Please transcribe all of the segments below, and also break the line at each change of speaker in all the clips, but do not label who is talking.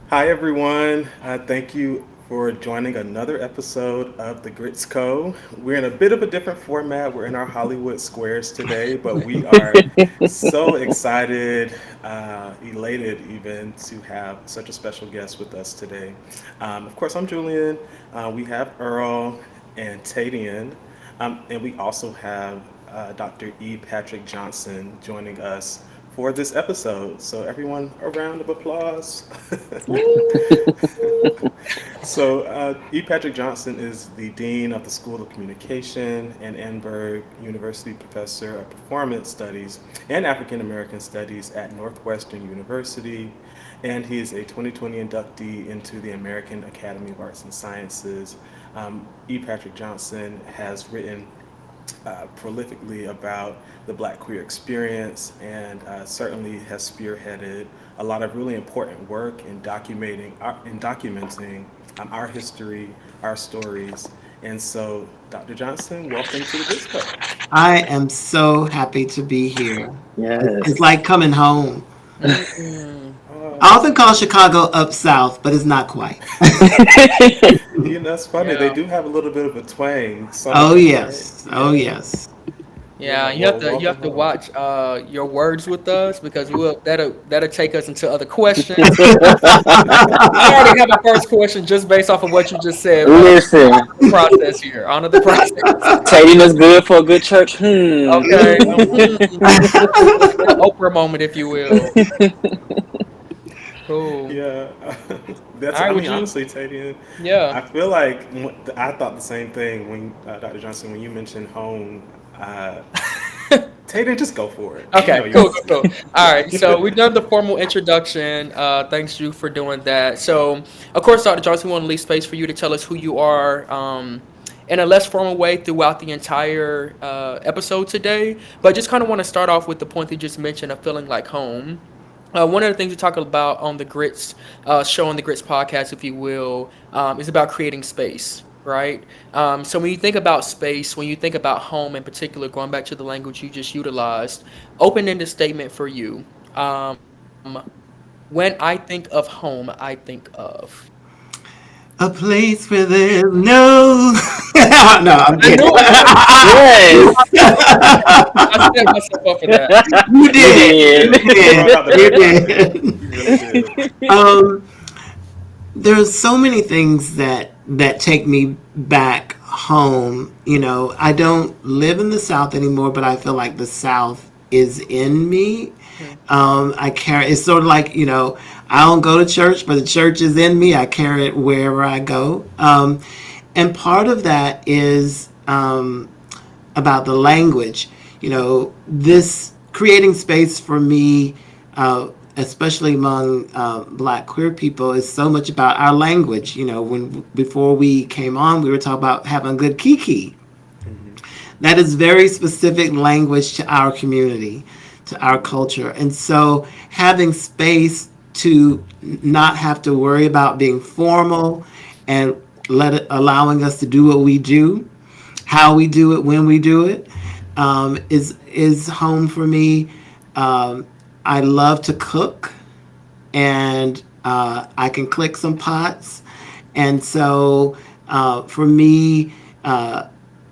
Hi, everyone. Thank you for joining another episode of the Grits Co. We're in a bit of a different format. We're in our Hollywood squares today, but we are so excited, elated even, to have such a special guest with us today. Of course, I'm Julian. We have Earl and Tadian, and we also have Dr. E. Patrick Johnson joining us for this episode. So, everyone, a round of applause. E. Patrick Johnson is the Dean of the School of Communication and Edinburgh University Professor of Performance Studies and African American Studies at Northwestern University. And he is a 2020 inductee into the American Academy of Arts and Sciences. E. Patrick Johnson has written prolifically about the Black queer experience and certainly has spearheaded a lot of really important work in documenting our history, our stories. And so, Dr. Johnson, welcome to the Disco.
I am so happy to be here. It's
Yes.
like coming home.
Mm.
I often call Chicago up south, but it's not quite.
That's funny. They
Yeah,
do have a little bit of a twang,
Oh,
Southern, right?
yes. Oh,
Yeah.
yes.
yeah. You have
Well,
to you
welcome
have to
home.
watch your words with us because that'll take us into other questions. I already have a first question just based off of what you just said, but
Listen,
honor the process here. Honor the process.
Tatum is good for a good church. Hmm.
Okay. Oprah moment, if you will. Cool.
Yeah,
All right.
I
Would
mean,
you?
honestly, Tadian,
Yeah.
I feel like I thought the same thing when Dr. Johnson, when you mentioned home. Tadian, just go for it. You
Okay,
know you
cool,
want
cool, cool.
to.
All right, so we've done the formal introduction. Thanks, you, for doing that. So, of course, Dr. Johnson, we want to leave space for you to tell us who you are in a less formal way throughout the entire episode today. But just kind of want to start off with the point that you just mentioned of feeling like home. One of the things we talk about on the Grits show, on the Grits podcast, if you will, is about creating space, right? So when you think about space, when you think about home in particular, going back to the language you just utilized, open-ended statement for you. When I think of home, I think of.
A place where there's no. No, I'm
I
kidding.
knew it.
Yes,
I set myself up for that.
You
you
did.
did.
You
You brought
did.
out the
You
red carpet.
did.
You really did.
Um, there's so many things that take me back home. I don't live in the South anymore, but I feel like the South is in me.
Mhm.
I carry it's sort of like, I don't go to church, but the church is in me. I carry it wherever I go. And part of that is about the language. This creating space for me, especially among Black queer people, is so much about our language. When before we came on, we were talking about having good kiki.
Mhm.
That is very specific language to our community, to our culture. And so having space to not have to worry about being formal and allowing us to do what we do, how we do it, when we do it, is home for me. I love to cook, and I can click some pots, and so for me,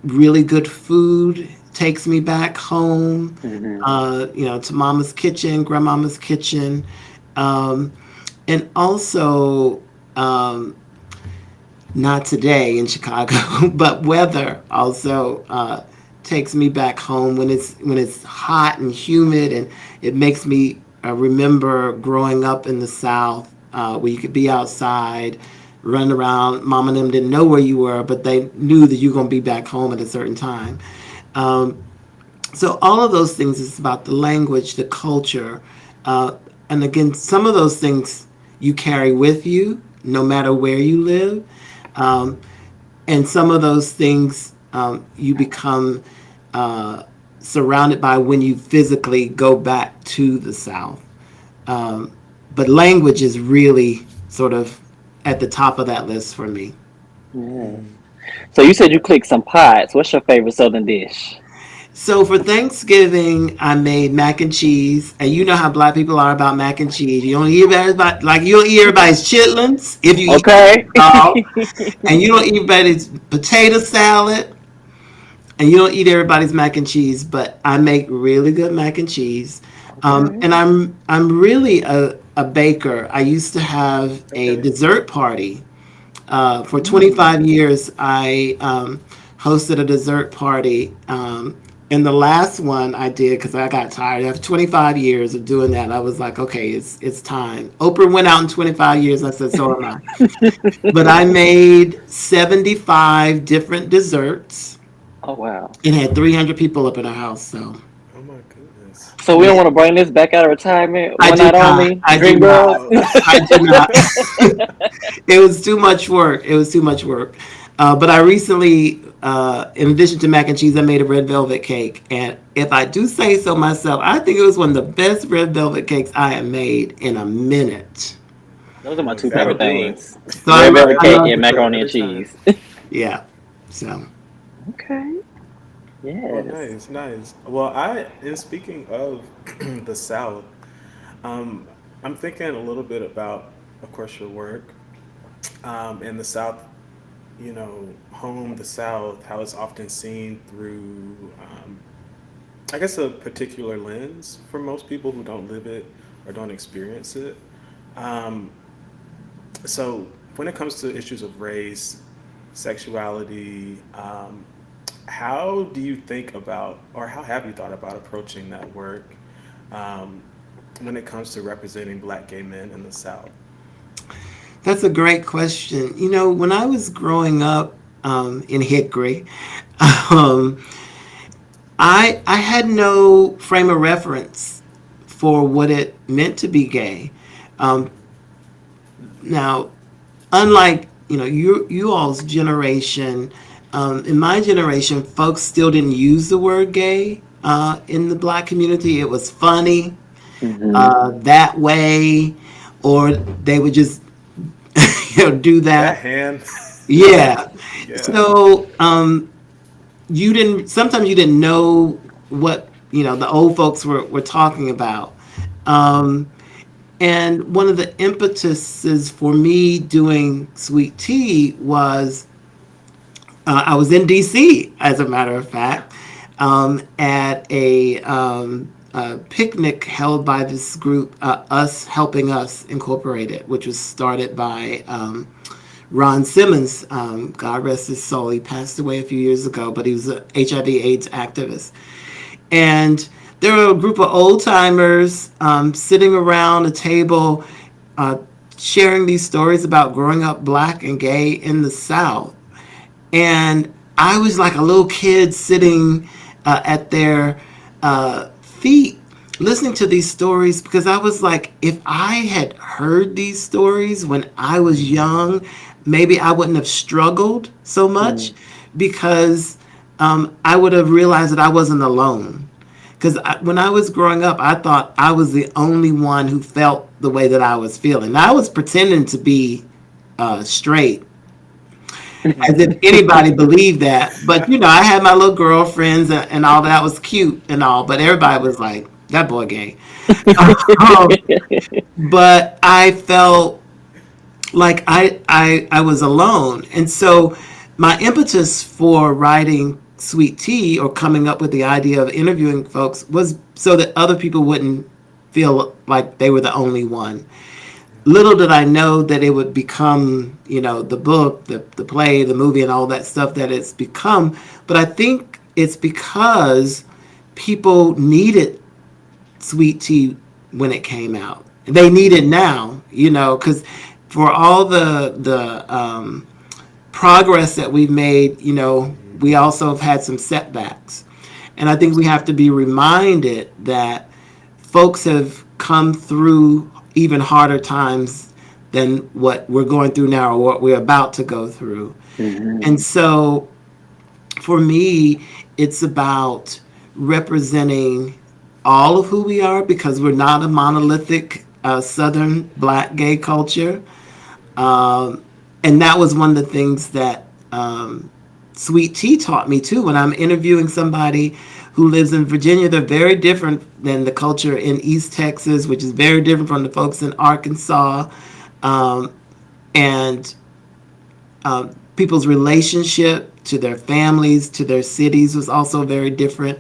really good food takes me back home.
Mhm.
To mama's kitchen, grandmama's kitchen, um, and also. Not today in Chicago, but weather also takes me back home when it's hot and humid, and it makes me remember growing up in the South, where you could be outside, run around. Mom and them didn't know where you were, but they knew that you were going to be back home at a certain time. Um, so all of those things is about the language, the culture, and again, some of those things you carry with you no matter where you live. Um, and some of those things you become surrounded by when you physically go back to the South. Um, but language is really sort of at the top of that list for me.
Yes.
Mhm.
So you said you clicked some pots. What's your favorite Southern dish?
So for Thanksgiving, I made mac and cheese, and you know how black people are about mac and cheese. You don't eat everybody like you don't eat everybody's chitlins if you eat
Okay.
at all, and you don't eat everybody's potato salad, and you don't eat everybody's mac and cheese. But I make really good mac and cheese,
Okay.
and I'm really a baker. I used to have a
Okay.
dessert party for
Mm.
25 years, I hosted a dessert party. And the last one I did because I got tired. After 25 years of doing that, I was like, okay, it's time. Oprah went out in 25 years. I said, so am I. But I made 75 different desserts
Oh wow.
and had 300 people up in our house. So
Oh my goodness.
So we don't
yeah,
want to bring this back out of retirement.
I
One
do
night
not.
only.
I do
Dream
not.
girls.
No.
I do not. It was too much work. It was too much work. But I recently, in addition to mac and cheese, I made a red velvet cake. And if I do say so myself, I think it was one of the best red velvet cakes I have made in a minute.
Those are my
Well,
two
that'll
favorite
do it.
things:
So
red velvet
Red
I
cake
love
and
velvet cake
macaroni and
every time.
cheese.
yeah. So
Okay.
Well,
Yes.
nice, nice. Well, in speaking of the South, um, I'm thinking a little bit about, of course, your work in the South. Home, the South, how it's often seen through, I guess, a particular lens for most people who don't live it or don't experience it. Um, so when it comes to issues of race, sexuality, how do you think about, or how have you thought about approaching that work um, when it comes to representing Black gay men in the South?
that's a great question. When I was growing up in Hickory, um, I had no frame of reference for what it meant to be gay. Um, now, unlike you all's generation, in my generation, folks still didn't use the word gay in the black community. It was funny
Hmm.
that way, or they would just do
That
that.
hand,
Yeah.
yeah.
So you didn't. Sometimes you didn't know what the old folks were talking about. Um, And one of the impetuses for me doing Sweet Tea was I was in DC, as a matter of fact, at a picnic held by this group, Us Helping Us Incorporated, which was started by Ron Simmons. God rest his soul. He passed away a few years ago, but he was a HIV/AIDS activist. And there were a group of old timers sitting around a table uh, sharing these stories about growing up black and gay in the South. And I was like a little kid sitting at their feet listening to these stories because I was like, if I had heard these stories when I was young, maybe I wouldn't have struggled so much because I would have realized that I wasn't alone. Because when I was growing up, I thought I was the only one who felt the way that I was feeling. Now, I was pretending to be straight, as if anybody believed that. But I had my little girlfriends and all that was cute and all, but everybody was like, "That boy gay." Um, but I felt like I was alone, and so my impetus for writing Sweet Tea or coming up with the idea of interviewing folks was so that other people wouldn't feel like they were the only one. Little did I know that it would become, the book, the play, the movie, and all that stuff that it's become. But I think it's because people needed Sweet Tea when it came out. They need it now, because for all the progress that we've made, we also have had some setbacks. And I think we have to be reminded that folks have come through even harder times than what we're going through now or what we're about to go through. And
Hmm.
so for me, it's about representing all of who we are because we're not a monolithic Southern black gay culture. Um, and that was one of the things that Sweet Tea taught me too when I'm interviewing somebody who lives in Virginia. They're very different than the culture in East Texas, which is very different from the folks in Arkansas. Um, and People's relationship to their families, to their cities was also very different.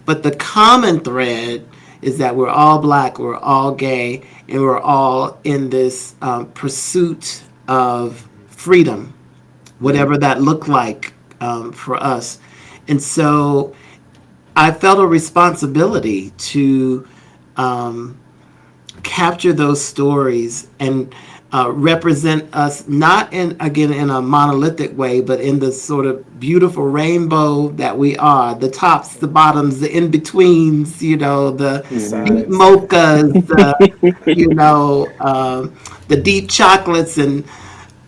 But the common thread is that we're all black, we're all gay, and we're all in this pursuit of freedom, whatever that looked like for us. And so I felt a responsibility to um, capture those stories and represent us, not in, again, in a monolithic way, but in the sort of beautiful rainbow that we are, the tops, the bottoms, the in-betweens, the
The
deep
sides.
mochas, the deep chocolates, and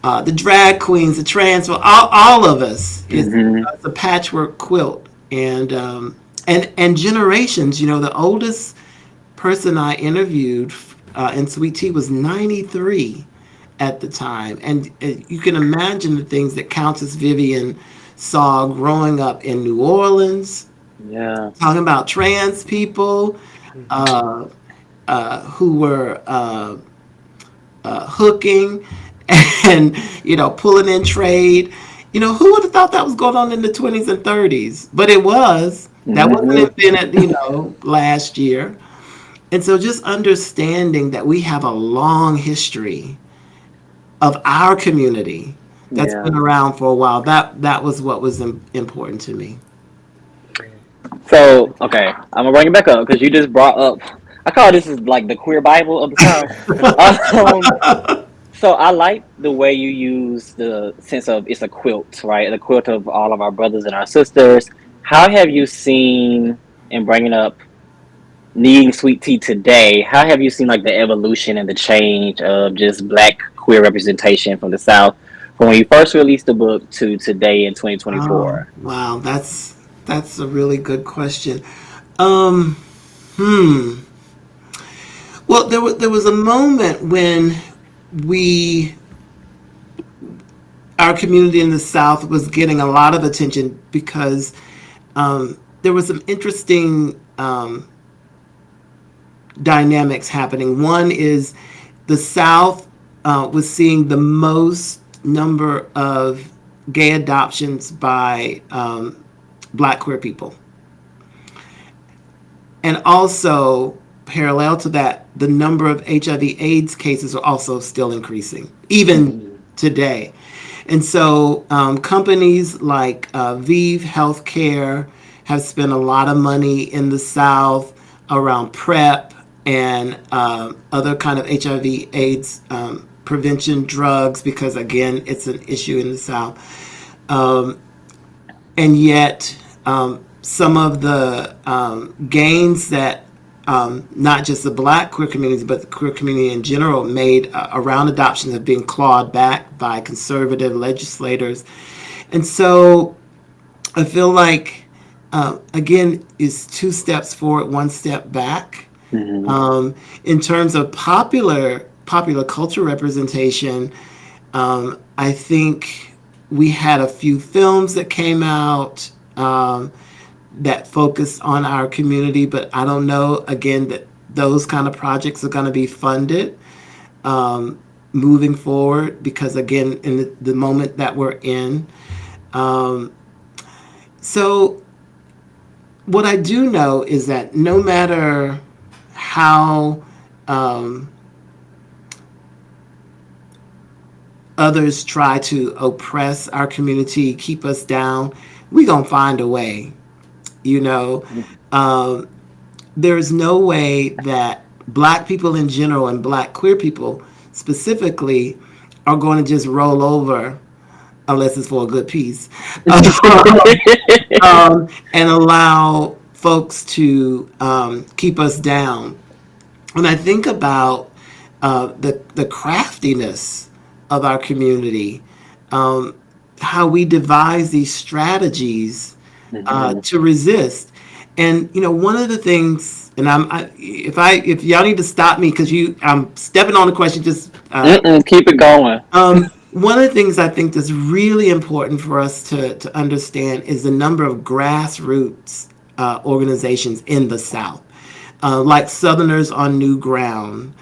the drag queens, the trans, all of us.
Hmm.
It's a patchwork quilt. And generations, the oldest person I interviewed in Sweet Tea was 93 at the time. And you can imagine the things that Countess Vivian saw growing up in New Orleans,
Yeah.
talking about trans people
Mhm.
uh, who were hooking and, pulling in trade. Who would have thought that was going on in the 20s and 30s? But it was. That wasn't
Hmm.
invented, last year. And so just understanding that we have a long history of our community that's
Yeah.
been around for a while, that was what was important to me.
So, okay, I'm gonna bring it back up because you just brought up. I call this is like the queer Bible of the South. Um, so I like the way you use the sense of it's a quilt, right? The quilt of all of our brothers and our sisters. How have you seen, in bringing up needing sweet tea today? How have you seen like the evolution and the change of just Black queer representation from the South from when you first released the book to today in
Oh,
2024?
wow, that's a really good question. Um, hmm. Well, there was a moment when we our community in the South was getting a lot of attention because there was some interesting dynamics happening. One is the South was seeing the most number of gay adoptions by Black queer people, and also parallel to that, the number of HIV/AIDS cases are also still increasing, even
Mm-hmm.
today. And so companies like Vive Healthcare have spent a lot of money in the South around PrEP and other kind of HIV/AIDS prevention drugs because, again, it's an issue in the South. Um, and yet, some of the gains that not just the Black queer community, but the queer community in general made around adoptions have been clawed back by conservative legislators. And so I feel like, again, it's two steps forward, one step back.
Mm-hmm.
In terms of popular culture representation, I think we had a few films that came out that focused on our community, but I don't know, again, that those kind of projects are going to be funded moving forward because, again, in the moment that we're in. Um, so, what I do know is that no matter how um, others try to oppress our community, keep us down, we gonna find a way. You know, um, there's no way that Black people in general and Black queer people specifically are going to just roll over unless it's for a good piece, and allow folks to keep us down. When I think about the craftiness of our community, um, how we devise these strategies
Mm-hmm.
to resist. And one of the things, and if y'all need to stop me because I'm stepping on the question. Just
Mm-mm, keep it going.
one of the things I think that's really important for us to understand is the number of grassroots organizations in the South, like Southerners on New Ground,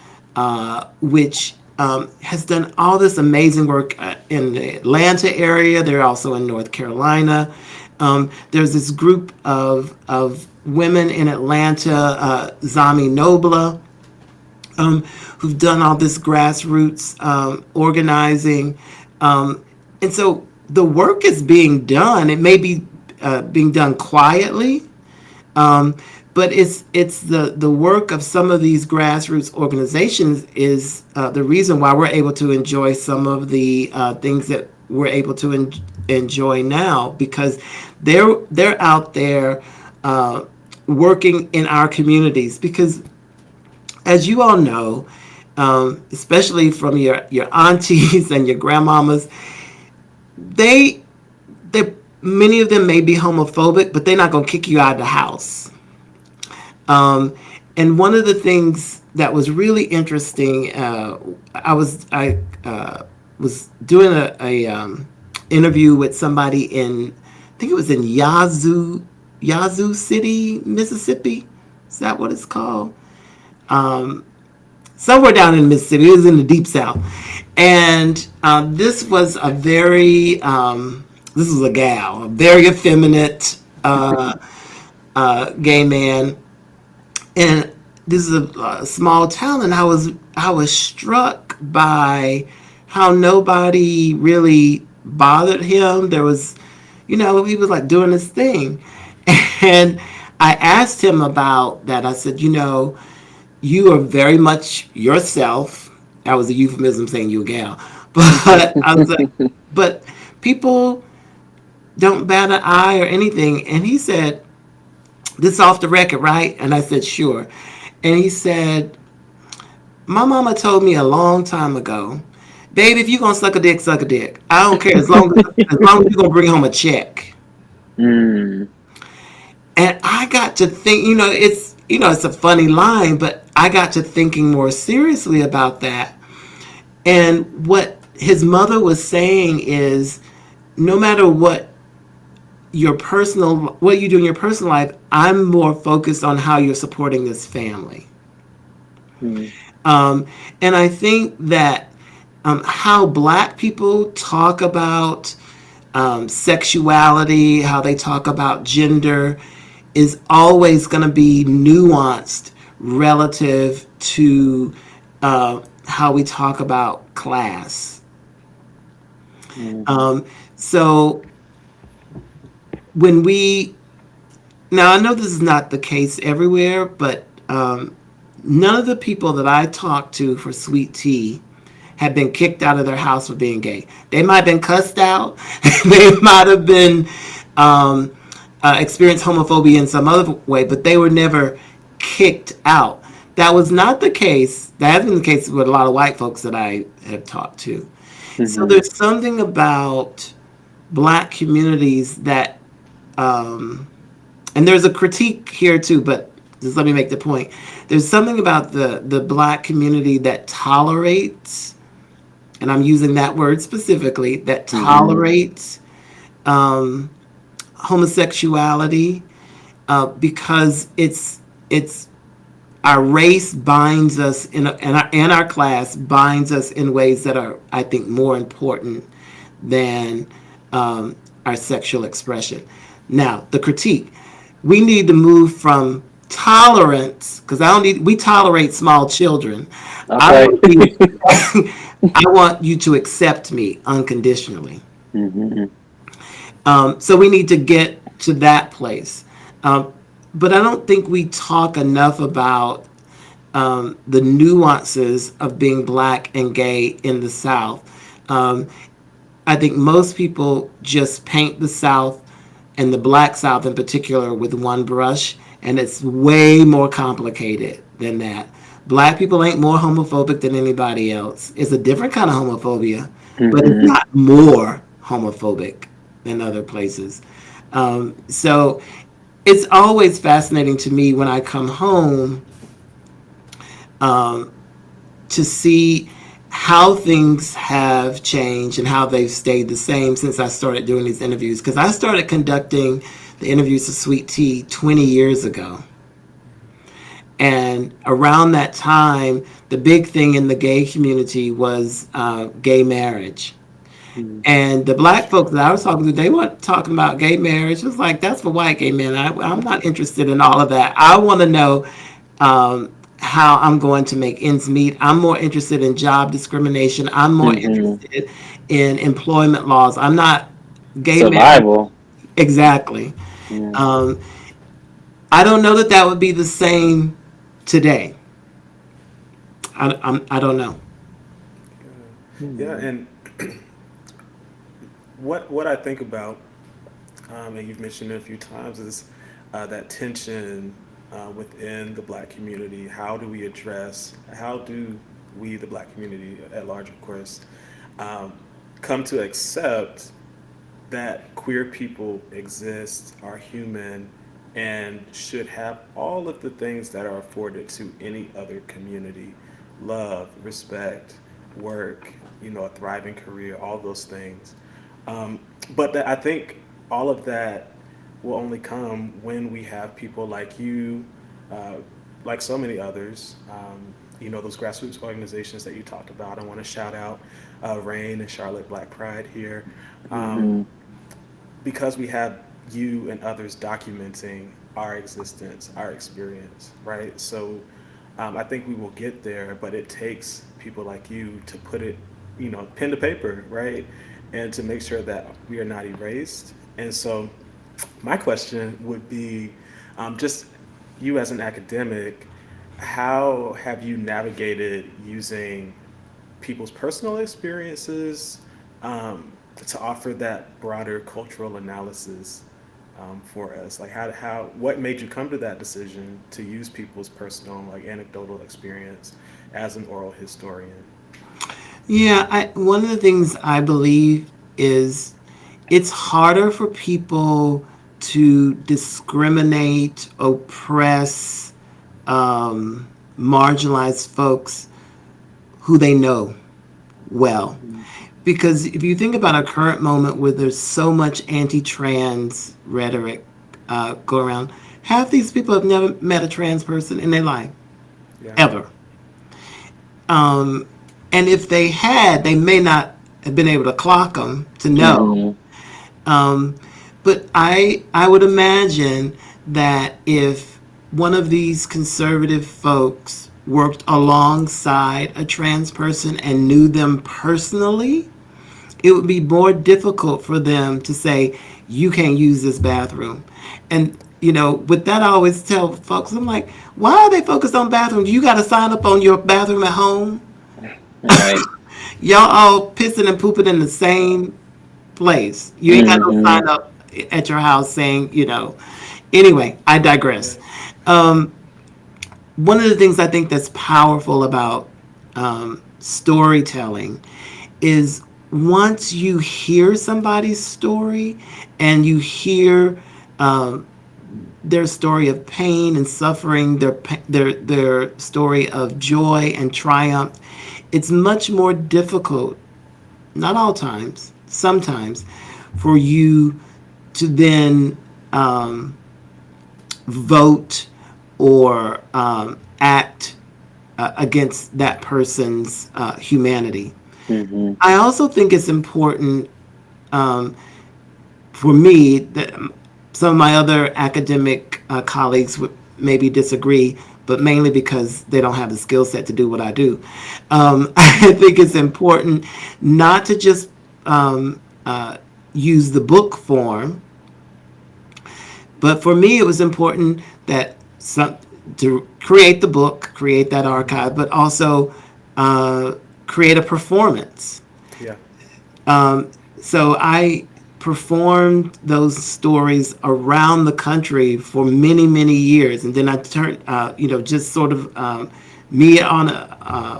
which has done all this amazing work in the Atlanta area. They're also in North Carolina. There's this group of women in Atlanta, Zami Nobla, who've done all this grassroots organizing. And so the work is being done. It may be being done quietly, um, but it's the work of some of these grassroots organizations is the reason why we're able to enjoy some of the things that we're able to enjoy now, because they're out there working in our communities. Because as you all know, especially from your aunties and your grandmamas, they they many of them may be homophobic, but they're not going to kick you out of the house. Um, and one of the things that was really interesting, I was doing a interview with somebody in, I think it was in Yazoo City, Mississippi. Is that what it's called? Um, Somewhere down in Mississippi. It was in the deep south, and this was a gal, a very effeminate gay man, and this is a small town, and I was struck by how nobody really bothered him. There was, he was like doing his thing, and I asked him about that. I said, you are very much yourself. That was a euphemism saying you a gal. But I was like, but people don't bat an eye or anything. And he said, this is off the record, right? And I said, sure. And he said, my mama told me a long time ago, baby, if you're gonna suck a dick, suck a dick. I don't care as long as you're gonna bring home a check.
Mm.
And I got to think, it's a funny line, but I got to thinking more seriously about that. And what his mother was saying is, no matter what you do in your personal life, I'm more focused on how you're supporting this family.
Mm.
And I think that how Black people talk about sexuality, how they talk about gender, is always going to be nuanced relative to how we talk about class.
Mm.
So when we now, I know this is not the case everywhere, but none of the people that I talked to for Sweet Tea have been kicked out of their house for being gay. They might have been cussed out. They might have been experienced homophobia in some other way, but they were never kicked out. That was not the case. That has been the case with a lot of white folks that I have talked to. So
Mhm.
there's something about Black communities that, and there's a critique here too, but just let me make the point. There's something about the Black community that tolerates, and I'm using that word specifically, that
Mhm.
tolerates homosexuality because it's our race binds us and our class binds us in ways that are, I think, more important than our sexual expression. Now, the critique: we need to move from tolerance, because I don't need. We tolerate small children. I
Okay.
want you. I want you to accept me unconditionally.
Mhm.
So we need to get to that place. Um, but I don't think we talk enough about the nuances of being Black and gay in the South. Um, I think most people just paint the South, and the Black South in particular, with one brush, and it's way more complicated than that. Black people ain't more homophobic than anybody else. It's a different kind of homophobia, but it's
Mhm.
not more homophobic than other places. So it's always fascinating to me when I come home to see how things have changed and how they've stayed the same since I started doing these interviews. Because I started conducting the interviews of Sweet Tea 20 years ago. And around that time, the big thing in the gay community was gay marriage.
Mm.
And the black folks that I was talking to, they weren't talking about gay marriage. It was like, that's for white gay men. I'm not interested in all of that. I want to know how I'm going to make ends meet. I'm more interested in job discrimination. I'm more
Hmm.
interested in employment laws. I'm not gay marriage.
Survival.
Exactly.
Yeah.
Um, I don't know that that would be the same today. I don't know.
Yeah,
Hmm.
and what I think about, and you've mentioned it a few times, is that tension within the Black community. How do we address? How do we, the Black community at large, of course, um, come to accept that queer people exist, are human, and should have all of the things that are afforded to any other community: love, respect, work, a thriving career, all those things. Um, but I think all of that will only come when we have people like you, uh, like so many others. Those grassroots organizations that you talked about. I want to shout out Rain and Charlotte Black Pride here. Um,
Hmm.
because we have you and others documenting our existence, our experience, right? So I think we will get there, but it takes people like you to put it, pen to paper, right? And to make sure that we are not erased. And so my question would be just you as an academic, how have you navigated using people's personal experiences to offer that broader cultural analysis for us? Like what made you come to that decision to use people's personal, like anecdotal experience as an oral historian?
Yeah, one of the things I believe is it's harder for people to discriminate, oppress, marginalize folks who they know well. Because if you think about a current moment where there's so much anti-trans rhetoric going around, half these people have never met a trans person in their life,
Yeah.
ever. Um, and if they had, they may not have been able to clock them to know.
Hmm.
Um, but I would imagine that if one of these conservative folks worked alongside a trans person and knew them personally, it would be more difficult for them to say, you can't use this bathroom. And, with that, I always tell folks, I'm like, why are they focused on bathrooms? You got to sign up on your bathroom at home.
Right.
Y'all all pissing and pooping in the same place. You ain't got no
Hmm.
sign up at your house saying. Anyway, I digress. Um, One of the things I think that's powerful about storytelling is once you hear somebody's story and you hear um, their story of pain and suffering, their story of joy and triumph, it's much more difficult, not all times, sometimes, for you to then vote or act against that person's humanity.
Hmm.
I also think it's important for me that some of my other academic colleagues would maybe disagree, but mainly because they don't have the skill set to do what I do. I think it's important not to just use the book form, but for me, it was important that to create the book, create that archive, but also uh, create a performance.
Yeah.
So I performed those stories around the country for many, many years, and then I turned, just sort of me on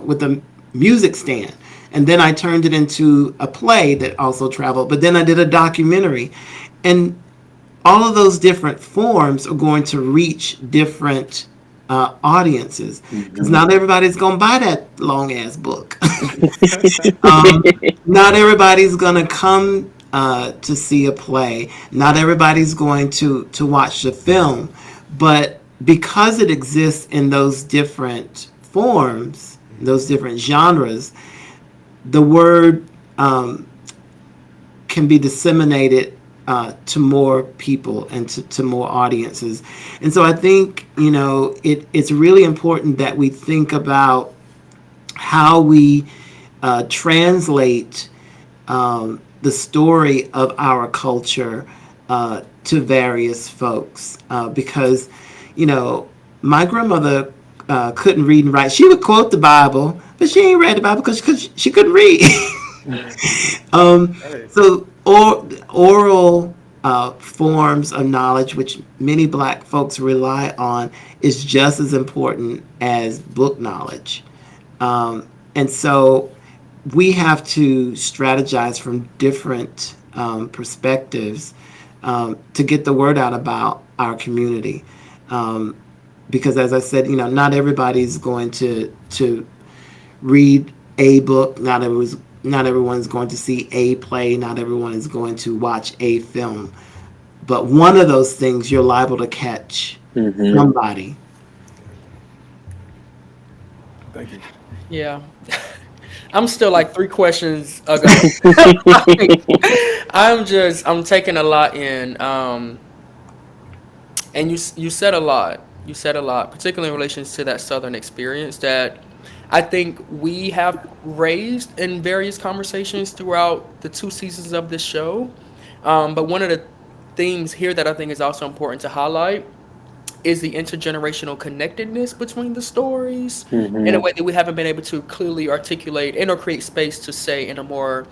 with a music stand, and then I turned it into a play that also traveled. But then I did a documentary, and all of those different forms are going to reach different audiences because
Hmm.
not everybody's going to buy that long ass book. Not everybody's going to come to see a play. Not everybody's going to watch the film, but because it exists in those different forms, those different genres, the word can be disseminated to more people and to more audiences. And so I think, it's really important that we think about how we translate the story of our culture to various folks. Because, my grandmother couldn't read and write. She would quote the Bible, but she ain't read the Bible because she couldn't read.
Yeah.
um,
Right.
so oral forms of knowledge, which many black folks rely on, is just as important as book knowledge. And so we have to strategize from different perspectives to get the word out about our community. Um, because as I said, not everybody's going to read a book. Not everyone's going to see a play. Not everyone is going to watch a film. But one of those things you're liable to catch
Hmm.
somebody.
Thank you.
Yeah. I'm still like 3 questions ago. I'm taking a lot in. And you said a lot. You said a lot, particularly in relation to that Southern experience that I think we have raised in various conversations throughout the 2 seasons of this show. But one of the themes here that I think is also important to highlight is the intergenerational connectedness between the stories in a
Hmm.
way that we haven't been able to clearly articulate and or create space to say in a more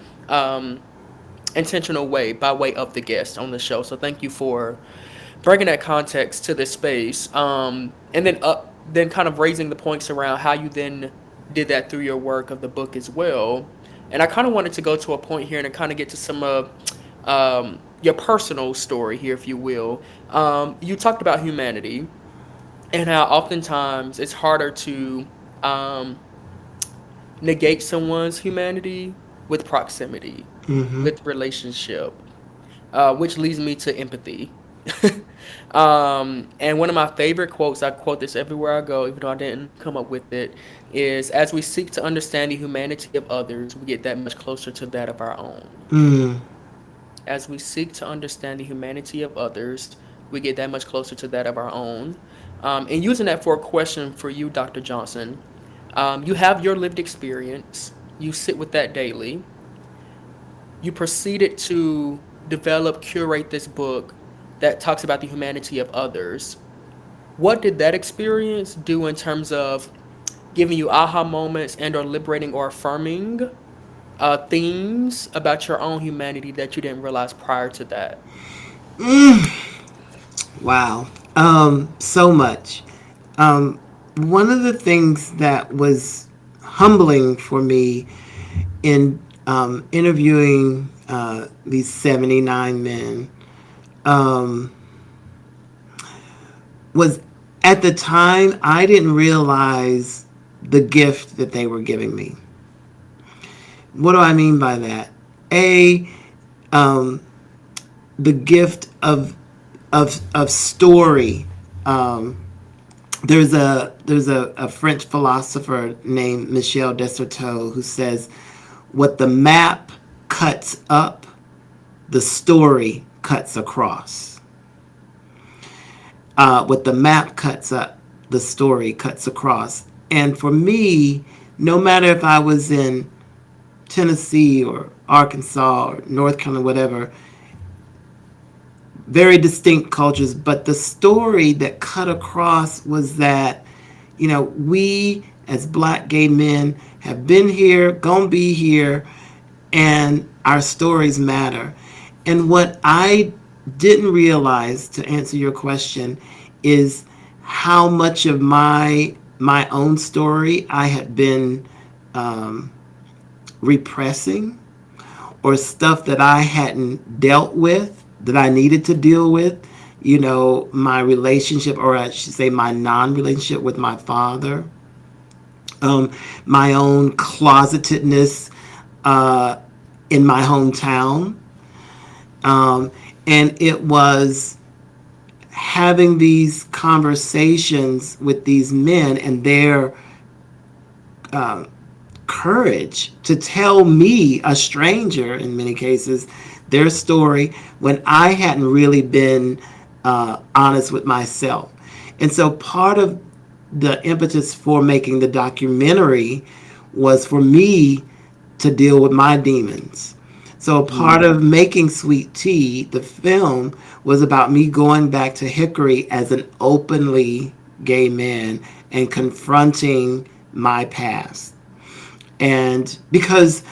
intentional way by way of the guest on the show. So thank you for bringing that context to this space, and then kind of raising the points around how you then did that through your work of the book as well. And I kind of wanted to go to a point here and kind of get to some of your personal story here, if you will. You talked about humanity and how oftentimes it's harder to um, negate someone's humanity with proximity,
Hmm.
with relationship, which leads me to empathy. And one of my favorite quotes, I quote this everywhere I go, even though I didn't come up with it, is as we seek to understand the humanity of others, we get that much closer to that of our own.
Mm.
As we seek to understand the humanity of others, we get that much closer to that of our own. And using that for a question for you, Dr. Johnson, you have your lived experience, you sit with that daily, you proceeded to develop, curate this book that talks about the humanity of others. What did that experience do in terms of giving you aha moments and or liberating or affirming themes about your own humanity that you didn't realize prior to that?
Wow. So much. One of the things that was humbling for me in interviewing these 79 men um, was at the time I didn't realize the gift that they were giving me. What do I mean by that? A, um, the gift of story. Um, there's a French philosopher named Michel Desserteau who says, "What the map cuts up, the story cuts across. What the map cuts up, the story cuts across." And for me, no matter if I was in Tennessee or Arkansas or North Carolina, whatever, very distinct cultures, but the story that cut across was that, we as black gay men have been here, gonna be here, and our stories matter. And what I didn't realize, to answer your question, is how much of my own story I had been um, repressing, or stuff that I hadn't dealt with that I needed to deal with. My relationship, or I should say, my non relationship with my father, my own closetedness uh, in my hometown. Um, and it was having these conversations with these men and their courage to tell me, a stranger in many cases, their story when I hadn't really been honest with myself. And so part of the impetus for making the documentary was for me to deal with my demons. So part
Mm.
of making Sweet Tea, the film, was about me going back to Hickory as an openly gay man and confronting my past. And because,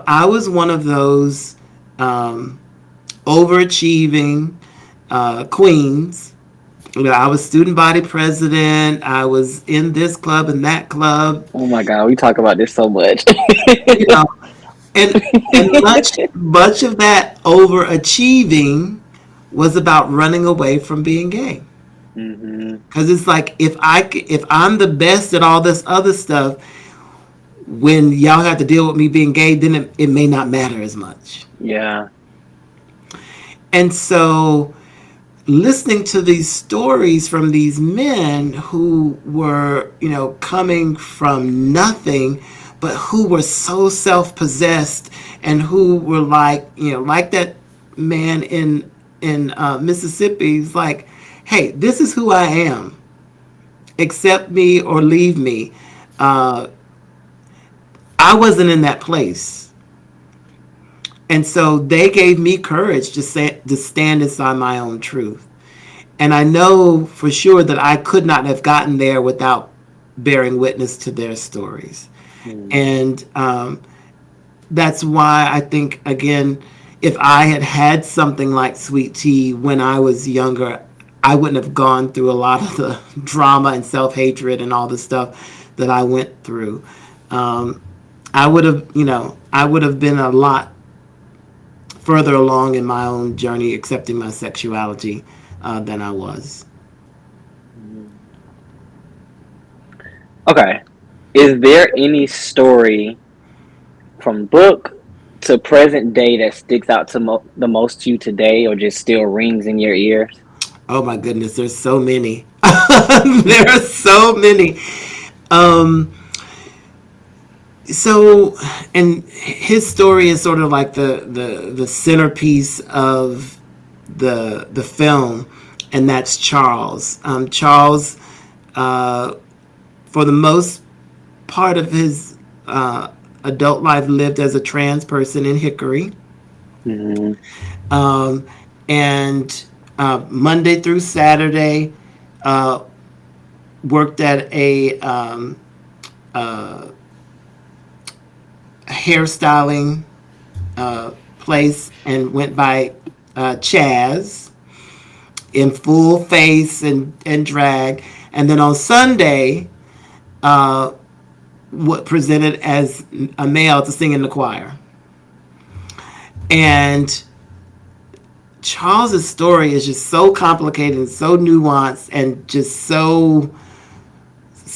I was one of those um, overachieving queens. I was student body president. I was in this club and that club.
Oh my God, we talk about this so much.
You know, and much of that overachieving was about running away from being gay.
Hmm.
Because it's like if I'm the best at all this other stuff, when y'all have to deal with me being gay, then it may not matter as much.
Yeah.
And so listening to these stories from these men who were, coming from nothing, but who were so self-possessed and who were like, like that man in Mississippi. He's like, hey, this is who I am. Accept me or leave me. Uh, I wasn't in that place. And so they gave me courage to stand inside my own truth. And I know for sure that I could not have gotten there without bearing witness to their stories.
Mm.
And that's why I think, again, if I had had something like Sweet Tea when I was younger, I wouldn't have gone through a lot of the drama and self hatred and all the stuff that I went through. Um, I would have been a lot further along in my own journey accepting my sexuality than I was.
Okay. Is there any story from book to present day that sticks out to the most to you today, or just still rings in your ears?
Oh my goodness, there's so many. There are so many. Um, so, and his story is sort of like the centerpiece of the film, and that's Charles. Charles, uh, for the most part of his adult life, lived as a trans person in Hickory.
Hmm.
Um, and Monday through Saturday, uh, worked at a hairstyling place and went by Chaz in full face and drag. And then on Sunday, what presented as a male to sing in the choir. And Charles's story is just so complicated and so nuanced and just so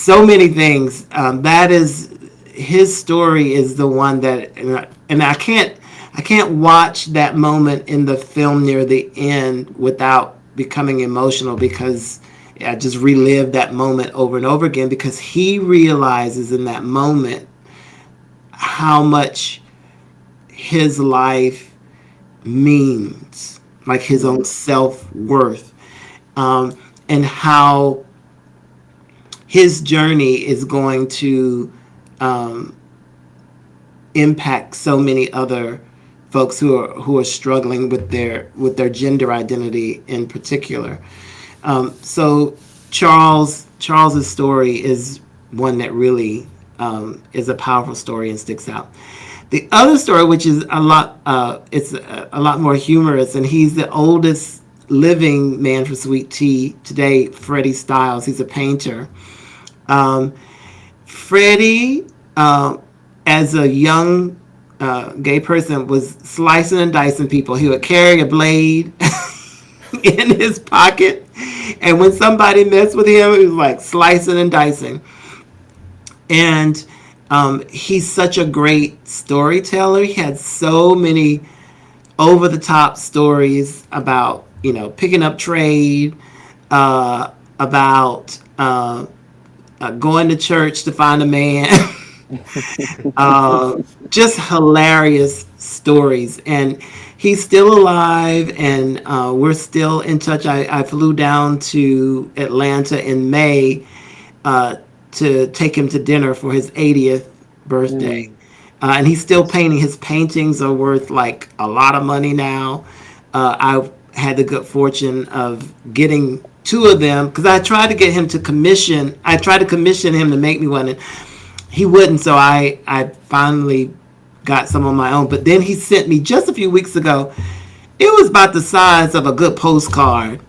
many things. That is his story is the one that, and I can't watch that moment in the film near the end without becoming emotional because I just relived that moment over and over again because he realizes in that moment how much his life means, like his own self worth, and how his journey is going to um, impact so many other folks who are struggling with their gender identity in particular. So Charles's story is one that really is a powerful story and sticks out. The other story, which is it's a lot more humorous, and he's the oldest living man for Sweet Tea today, Freddie Styles. He's a painter. Um, Freddie, as a young gay person, was slicing and dicing people. He would carry a blade in his pocket, and when somebody messed with him, it was like slicing and dicing. And he's such a great storyteller. He had so many over the top stories about, picking up trade, about going to church to find a man. uh, just hilarious stories. And he's still alive, and we're still in touch. I flew down to Atlanta in May uh, to take him to dinner for his 80th birthday.
Mm.
And he's still painting. His paintings are worth like a lot of money now. I had the good fortune of getting two of them because I tried to get him to commission. I tried to commission him to make me one, and he wouldn't. So I finally got some on my own. But then he sent me just a few weeks ago. It was about the size of a good postcard.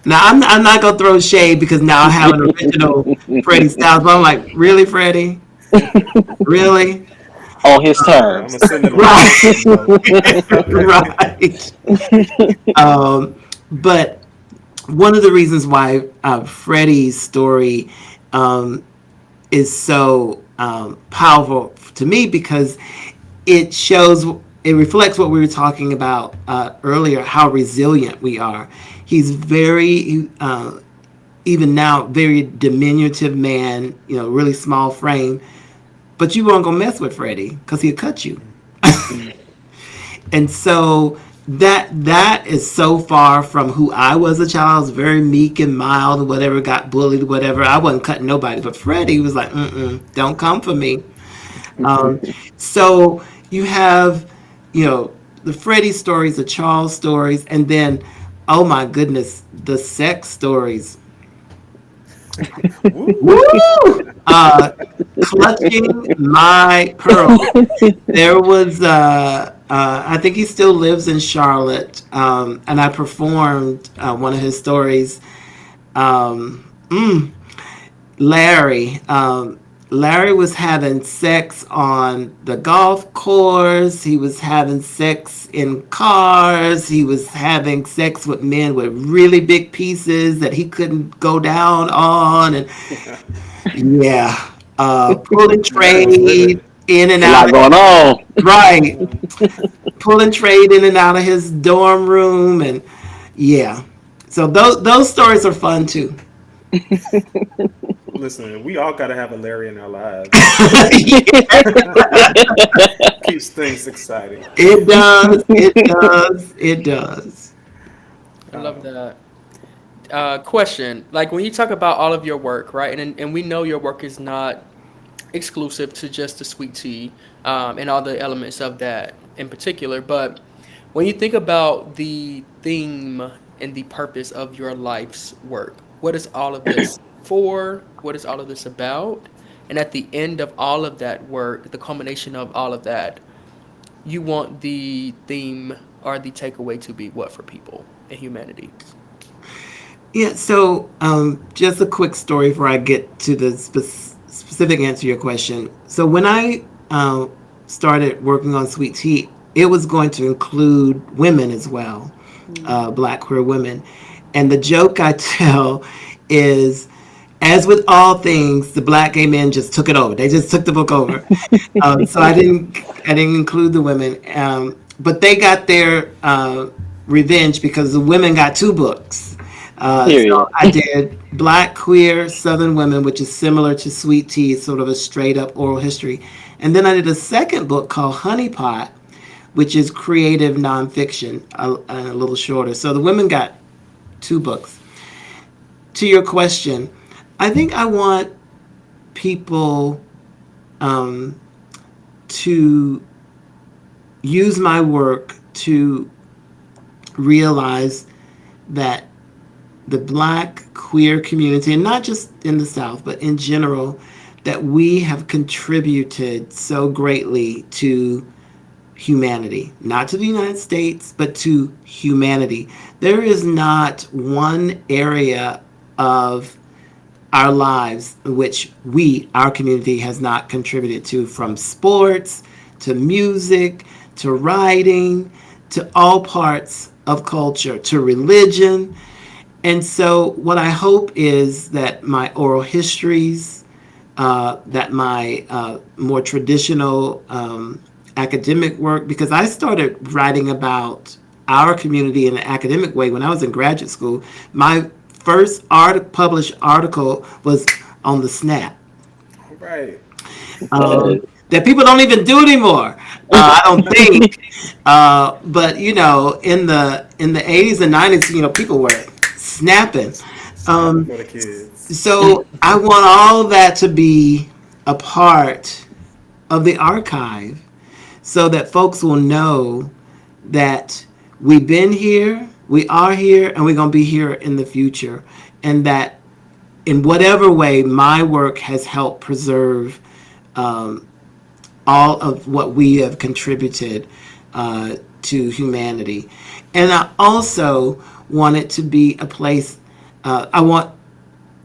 Now I'm not gonna throw shade because now I have an original Freddie Styles. But I'm like, really, Freddie? Really?
On his
I'm gonna
terms.
send him a
Right.
handwritten note.
Right. Um, but one of the reasons why Freddie's story um, is so powerful to me because it shows, it reflects what we were talking about earlier, how resilient we are. He's very, even now, very diminutive man, really small frame, but you weren't gonna mess with Freddie because he'll cut you. And so that is so far from who I was a child. I was very meek and mild, whatever, got bullied, whatever. I wasn't cutting nobody, but Freddie was like, don't come for me. Um, so you have, the Freddie stories, the Charles stories, and then, oh my goodness, the sex stories.
Woo!
Woo! Clutching my pearl. There was, I think he still lives in Charlotte, and I performed one of his stories. Um, Larry. Larry was having sex on the golf course. He was having sex in cars. He was having sex with men with really big pieces that he couldn't go down on. And yeah, pulling
That was
trade
vivid.
in and
A
out
lot
of,
going on.
right, pulling trade in and out of his dorm room. And yeah, so those stories are fun too.
Listen, we all gotta have a Larry in our lives. Keeps things exciting.
It does. It does. It does.
I love
Um,
that. Question: like when you talk about all of your work, right? And we know your work is not exclusive to just the sweet tea and all the elements of that in particular. But when you think about the theme and the purpose of your life's work, what is all of this for? What is all of this about? And at the end of all of that work, the culmination of all of that, you want the theme or the takeaway to be what for people and humanity?
Yeah. So, just a quick story before I get to the specific answer to your question. So, when I started working on Sweet Tea, it was going to include women as well, Black queer women. And the joke I tell is, as with all things, the Black gay men just took it over. They just took the book over. So I didn't include the women, but they got their revenge because the women got two books. So
Period.
I did Black Queer Southern Women, which is similar to Sweet Tea, sort of a straight up oral history, and then I did a second book called Honey Pot, which is creative nonfiction, a little shorter. So the women got two books. To your question, I think I want people um, to use my work to realize that the Black queer community, and not just in the South, but in general, that we have contributed so greatly to humanity, not to the United States, but to humanity. There is not one area of our lives which our community, has not contributed to, from sports to music to writing to all parts of culture to religion. And so, what I hope is that my oral histories, that my more traditional academic work, because I started writing about our community in an academic way when I was in graduate school. My first published article was on the SNAP,
All right.
um,
Okay.
that people don't even do anymore. I don't think. But in the 80s and 90s, people were snapping.
Snapping
Um,
for the kids.
so I want all that to be a part of the archive, so that folks will know that we've been here, we are here, and we're going to be here in the future. And that in whatever way my work has helped preserve all of what we have contributed to humanity. And I also want it to be a place, I want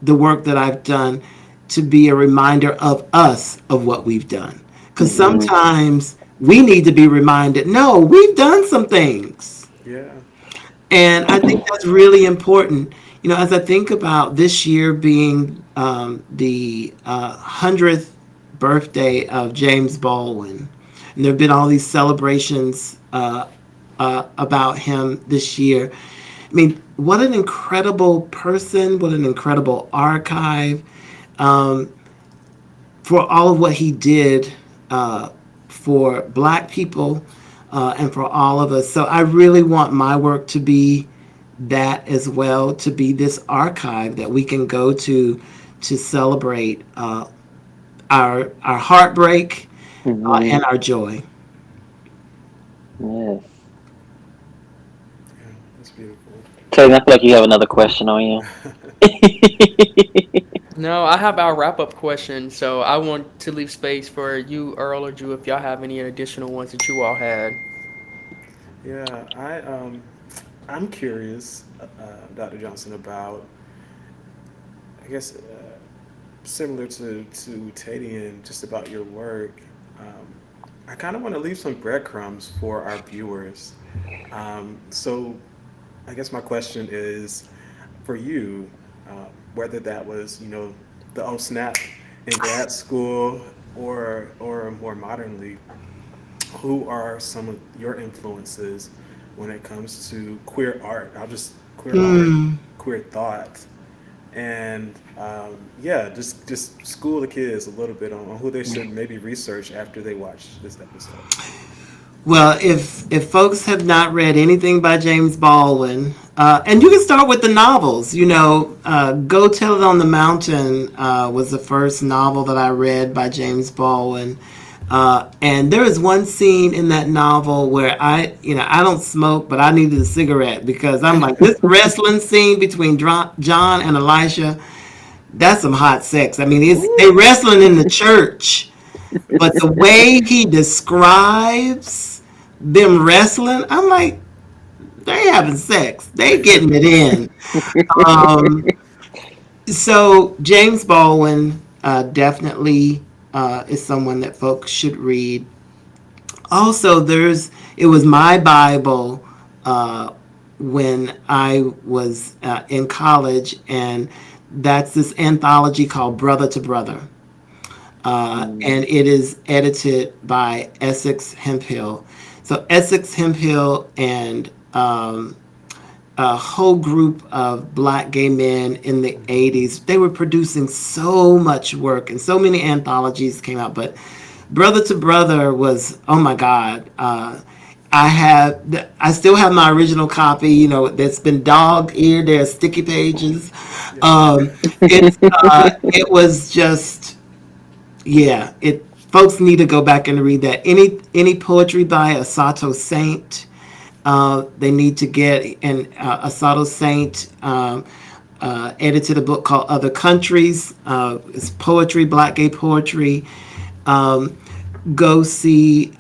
the work that I've done to be a reminder of us of what we've done. Because
Hmm.
sometimes we need to be reminded, no, we've done some things.
Yeah.
And I think that's really important. As I think about this year being the 100th birthday of James Baldwin, and there have been all these celebrations about him this year. I mean, what an incredible person, what an incredible archive for all of what he did for Black people and for all of us. So I really want my work to be that as well, to be this archive that we can go to celebrate our heartbreak
Hmm.
and our joy.
Yes.
Yeah. That's beautiful.
Taylor, I feel like you have another question on you.
No, I have our wrap up question, so I want to leave space for you, Earl or Drew, if y'all have any additional ones that you all had.
Yeah. I'm curious, Dr. Johnson, about I guess similar to Tadian, just about your work. Um, I kind of want to leave some breadcrumbs for our viewers. So I guess my question is for you, whether that was the oh snap in grad school or more modernly, who are some of your influences when it comes to queer art? I'll just queer art, queer thought, and yeah, just school the kids a little bit on who they should maybe research after they watch this episode.
Well, if folks have not read anything by James Baldwin, and you can start with the novels. Go Tell It on the Mountain was the first novel that I read by James Baldwin. And there is one scene in that novel where I don't smoke, but I needed a cigarette because I'm like, this wrestling scene between John and Elisha, that's some hot sex. I mean, they
Ooh.
wrestling in the church, but the way he describes them wrestling, I'm like, they having sex. They getting it in. Um, so James Baldwin definitely is someone that folks should read. Also, it was my Bible when I was in college, and that's this anthology called Brother to Brother. And
Mm.
it is edited by Essex Hemphill. So Essex Hemphill and a whole group of Black gay men in the
Mhm.
80s, they were producing so much work, and so many anthologies came out. But Brother to Brother was, oh my God. I still have my original copy. That's been dog-eared. There's sticky pages.
Yeah.
Um, it was just, yeah. Folks need to go back and read that. Any poetry by Asato Saint, they need to get. And Asato Saint edited a book called Other Countries. It's poetry, Black gay poetry. Um, Go see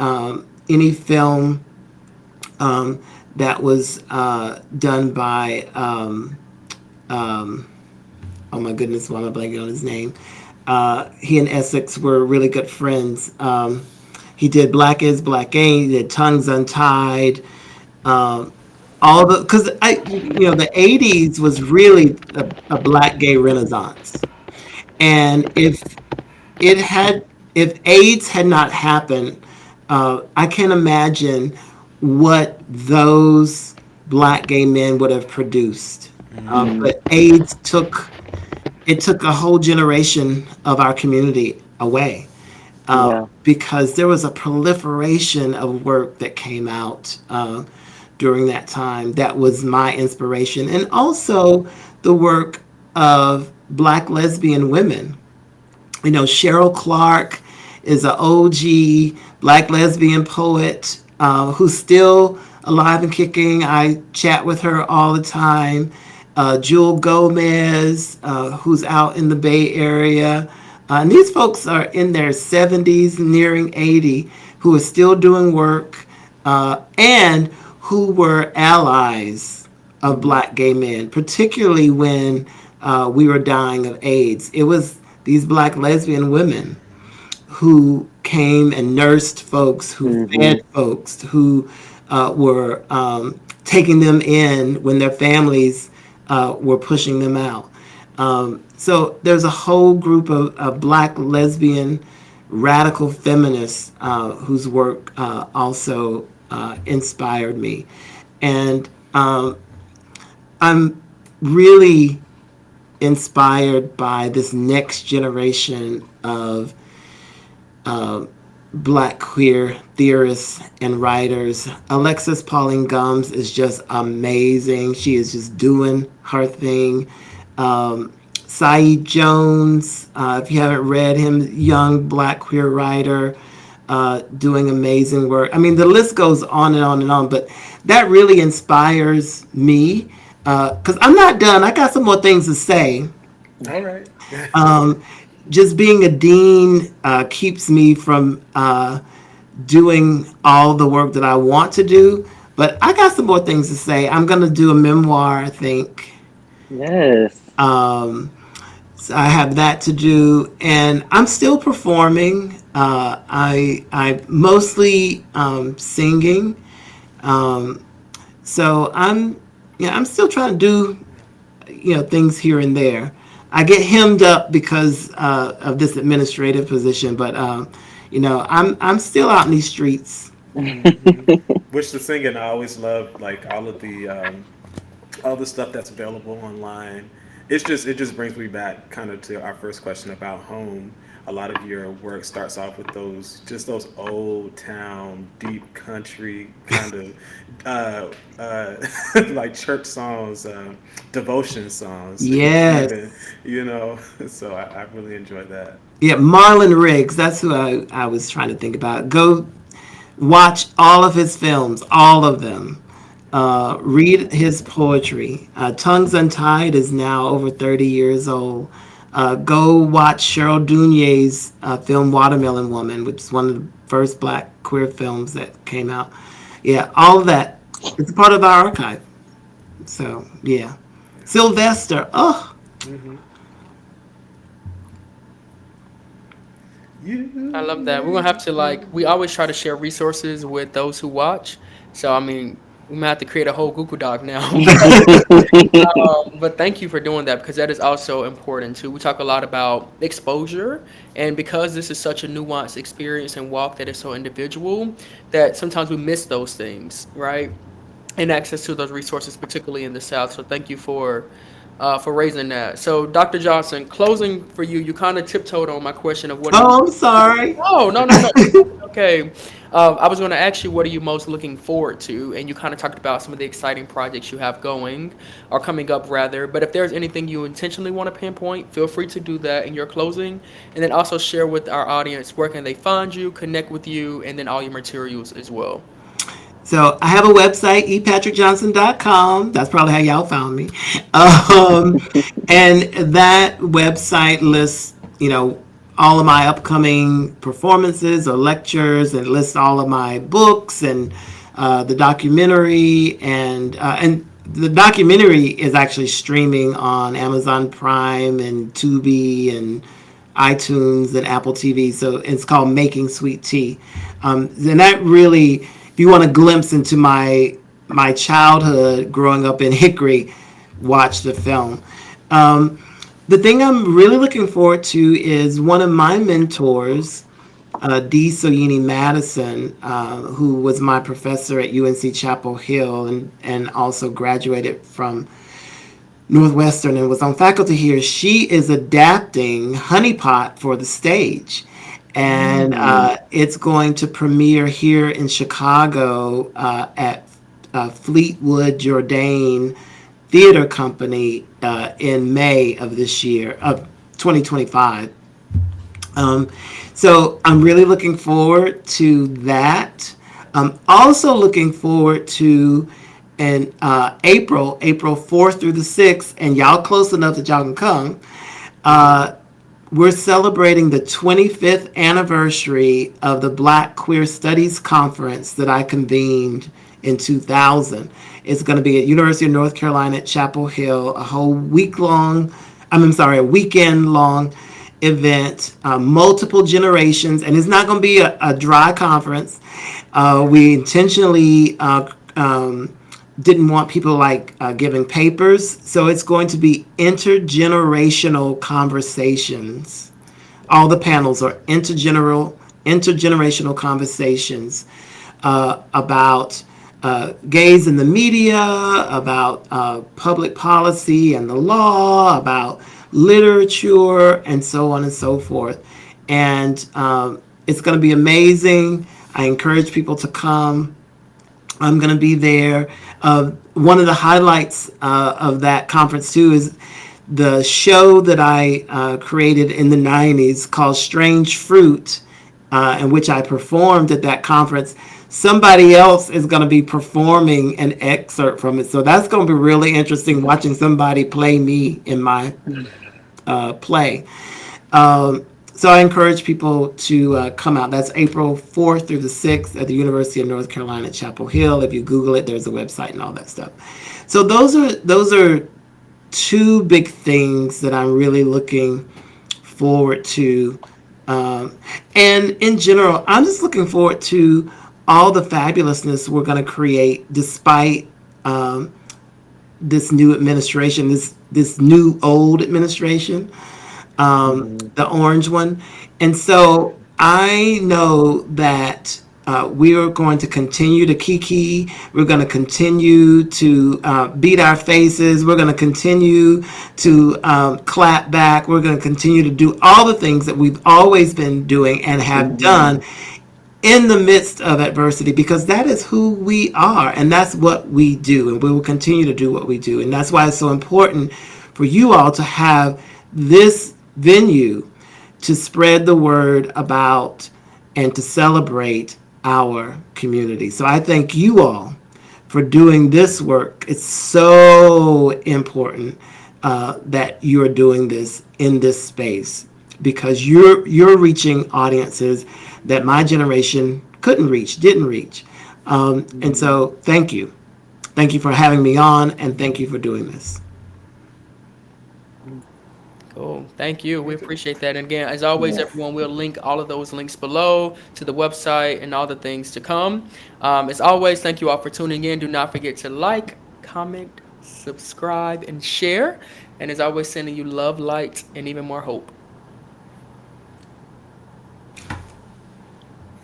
any film that was done by oh my goodness, why am I blanking on his name? He and Essex were really good friends. He did Black Is Black Ain't. He did Tongues Untied. Um, all because the '80s was really a Black gay renaissance, and it had if AIDS had not happened, I can't imagine what those black gay men would have produced.
Mm,
But AIDS took a whole generation of our community away,
yeah.
because there was a proliferation of work that came out during that time that was my inspiration, and also the work of black lesbian women. Cheryl Clark is an OG black lesbian poet who's still alive and kicking. I chat with her all the time. Jewel Gomez, who's out in the Bay Area. And these folks are in their 70s, nearing 80, who are still doing work and who were allies of
Mm,
black gay men, particularly when we were dying of AIDS. It was these black lesbian women who came and nursed folks, who
mm-hmm.
fed folks, who were taking them in when their families were pushing them out. So there's a whole group of black lesbian radical feminists whose work also inspired me. And I'm really inspired by this next generation of black queer theorists and writers. Alexis Pauline Gumbs is just amazing. She is just doing her thing. Saeed Jones, if you haven't read him, young black queer writer, doing amazing work. I mean, the list goes on and on and on, but that really inspires me because I'm not done. I got some more things to say.
All right.
Um, just being a dean keeps me from doing all the work that I want to do. But I got some more things to say. I'm going to do a memoir, I think.
Yes.
Um, so I have that to do, and I'm still performing. I mostly singing. Um, so I'm still trying to do things here and there. I get hemmed up because of this administrative position, but I'm still out in these streets.
Hmm. Which the singing, I always love like all the stuff that's available online. It just brings me back kind of to our first question about home. A lot of your work starts off with those old town, deep country kind of like church songs, devotion songs,
Yes,
even So I really enjoy that.
yeah, Marlon Riggs. That's who I was trying to think about. Go watch all of his films, all of them. Read his poetry. Tongues Untied is now over 30 years old. Go watch Cheryl Dunye's film Watermelon Woman, which is one of the first black queer films that came out. Yeah, all of that. It's a part of our archive. So, yeah. Sylvester. Oh,
Hmm.
I love
You
that. We're gonna have to
make
we always try to share resources with those who watch. So I mean, we might have to create a whole Google Doc now. But thank you for doing that because that is also important too. We talk a lot about exposure, and because this is such a nuanced experience and walk that is so individual, that sometimes we miss those things, right? And access to those resources, particularly in the South. So thank you for raising that. So Dr. Johnson, closing for you. You kind of tiptoed on my question of what are you.
oh, I'm sorry.
No, no, no, no. Okay. I was going to ask you, what are you most looking forward to? And you kind of talked about some of the exciting projects you have going or coming up, rather. But if there's anything you intentionally want to pinpoint, feel free to do that in your closing. And then also share with our audience where can they find you, connect with you, and then all your materials as well.
So I have a website, epatrickjohnson.com. That's probably how y'all found me. Um, and that website lists, all of my upcoming performances or lectures, and lists all of my books and the documentary. And the documentary is actually streaming on Amazon Prime and Tubi and iTunes and Apple TV. So it's called Making Sweet Tea. And that really, if you want a glimpse into my childhood growing up in Hickory, watch the film. The thing I'm really looking forward to is one of my mentors D. Soyini Madison, who was my professor at UNC Chapel Hill and also graduated from Northwestern and was on faculty here. She is adapting Honeypot for the stage. And it's going to premiere here in Chicago at Fleetwood Jourdain Theater Company in May of this year, of 2025. Um, so I'm really looking forward to that. I'm also looking forward to in April 4th through the 6th, and y'all close enough that y'all can come. Uh, we're celebrating the 25th anniversary of the Black Queer Studies Conference that I convened in 2000. It's going to be at University of North Carolina at Chapel Hill, a whole week long, I'm sorry, a weekend long event, multiple generations, and it's not going to be a dry conference. We intentionally didn't want people like giving papers, so it's going to be intergenerational conversations. All the panels are intergenerational conversations about gays in the media, about public policy and the law, about literature, and so on and so forth. And it's going to be amazing. I encourage people to come. I'm going to be there. One of the highlights of that conference, too, is the show that I created in the 90s called Strange Fruit, in which I performed at that conference. Somebody else is going to be performing an excerpt from it. So that's going to be really interesting watching somebody play me in my play. So I encourage people to come out. That's April 4th through the 6th at the University of North Carolina at Chapel Hill. If you Google it, there's a website and all that stuff. So those are two big things that I'm really looking forward to. And in general, I'm just looking forward to all the fabulousness we're going to create despite this new administration, this new old administration, the orange one. And so I know that we are going to continue to kiki. We're going to continue to beat our faces. We're going to continue to clap back. We're going to continue to do all the things that we've always been doing and have done in the midst of adversity, because that is who we are and that's what we do, and we will continue to do what we do. And that's why it's so important for you all to have this venue to spread the word about and to celebrate our community. So I thank you all for doing this work. It's so important that you're doing this in this space, because you're reaching audiences that my generation couldn't reach, didn't reach. And so thank you. Thank you for having me on, and thank you for doing this.
Cool. Thank you. We appreciate that. And again, as always,
Yes.
everyone, we'll link all of those links below to the website and all the things to come. As always, thank you all for tuning in. Do not forget to like, comment, subscribe, and share. And as always, sending you love, light, and even more hope.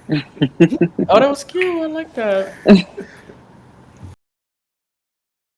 Oh, that was cute. I like that.